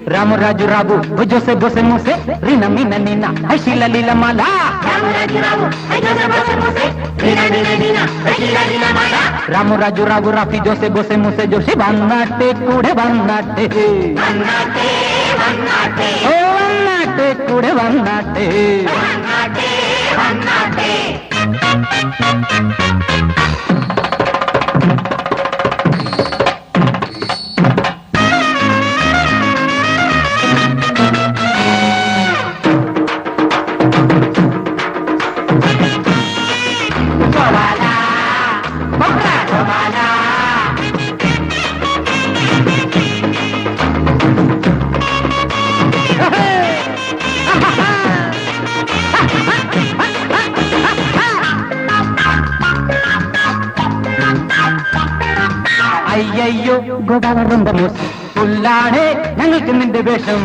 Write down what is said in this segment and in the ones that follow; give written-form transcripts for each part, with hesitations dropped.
Ramu Raju Rabu, Jose Bose Mose, Rina Mina Nina, Ashila Lila Mala. Ramu Raju Rabu, Jose Bose Mose, Rina Mina Nina, Ashila Lila Mala. Ramu Raju Rabu, Rafi Jose Bose Mose, Joshi Vannate, Kude Vannate. Vannate, Vannate. Oh, Vannate, Kude Vannate. Vannate, Vannate. അയ്യോ ഗോപാലന്റെ മോശം പുല്ലാണ് ഞങ്ങൾക്ക് നിന്റെ വേഷം.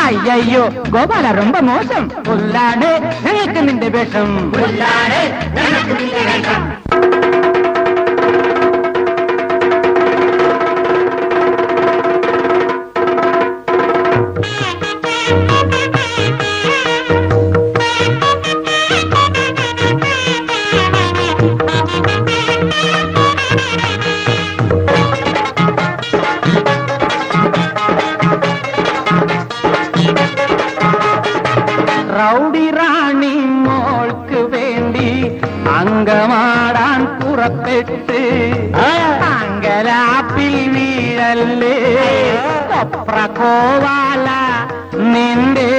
അയ്യോ ഗോപാല ரொம்ப മോശം പുല്ലാണ് ഞങ്ങൾക്ക് നിന്റെ വേഷം. റൗഡി റാണി മോൾക്ക് വേണ്ടി അങ്കമാടാൻ പുറപ്പെട്ട് അങ്കലാപ്പിൽ വീഴല്ലേ കൊപ്ര കോവാല നിന്റെ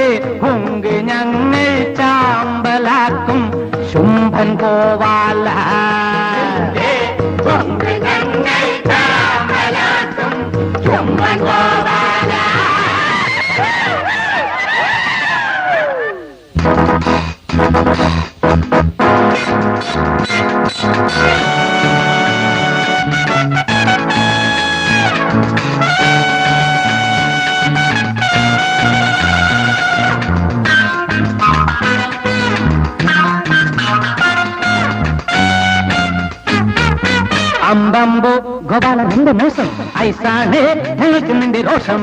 ഹുങ്ക് ഞങ്ങൾ ചാമ്പലാക്കും ശുംഭൻ കോവാല. അമ്പമ്പോ ഗോപാല നിന്റെ മോശം ഐസാണ് ഞങ്ങൾക്ക് നിന്റെ രോഷം.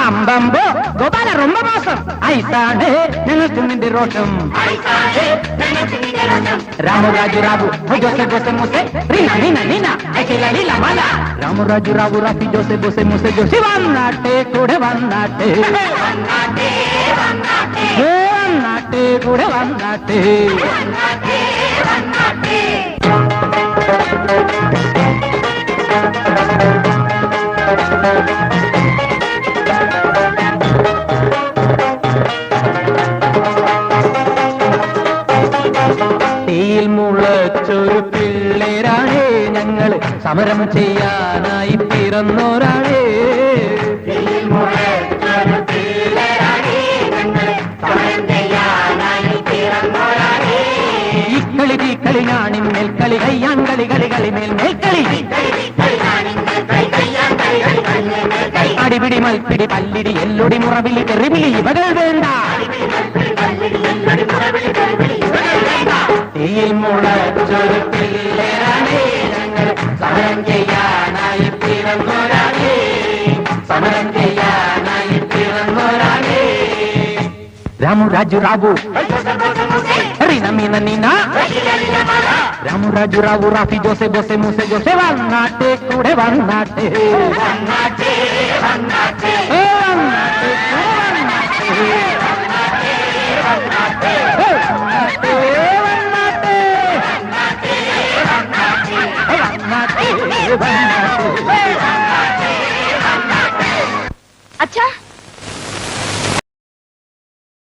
അമ്പമ്പോ ഗോപാല ரொம்ப മോശം ഐസാണ് ഞങ്ങൾക്ക് നിന്റെ രോഷം. രാമു രാജു രാബു ജോസെ ബോസെ മൂസെ റീന നീന നീന അഖില ലീല മാല. രാമു രാജു രാബു റാഫി ജോസെ ബോസെ മൂസെ ജോഷി വന്നാട്ടെ കൂടെ വന്നാട്ടെ. വന്നാട്ടെ കൂടെ വന്നാട്ടെ. തീയിൽ മുളച്ചൊരു പിള്ളേരാണേ ഞങ്ങൾ സമരം ചെയ്യാനായി പിറന്നോരാണേ. ഇക്കളി തീക്കളി ഞാണിന്മേൽ കളി കയ്യാൻ കളി കളി കളിമേൽ മേൽക്കളി. അടിപിടി മൽപ്പിടി പല്ലിടി എല്ലൊടി മുറവിളി തെറിവിളി ഇവകൾ വേണ്ട. തീയിൽ മുളച്ചൊരു പിള്ളേരാണേ ഞങ്ങൾ സമരം ചെയ്യാനായി പിറന്നോരാണേ. സമരം ചെയ്യാനായി പിറന്നോരാണേ. രാമു രാജു രാബു റീന മീന നീന. രാമു രാജു രാബു റാഫി ജോസെ ബോസെ മൂസെ ജോസെ വന്നാട്ടെ കൂടെ വന്നാട്ടെ. വന്നാട്ടെ കൂടെ വന്നാട്ടെ.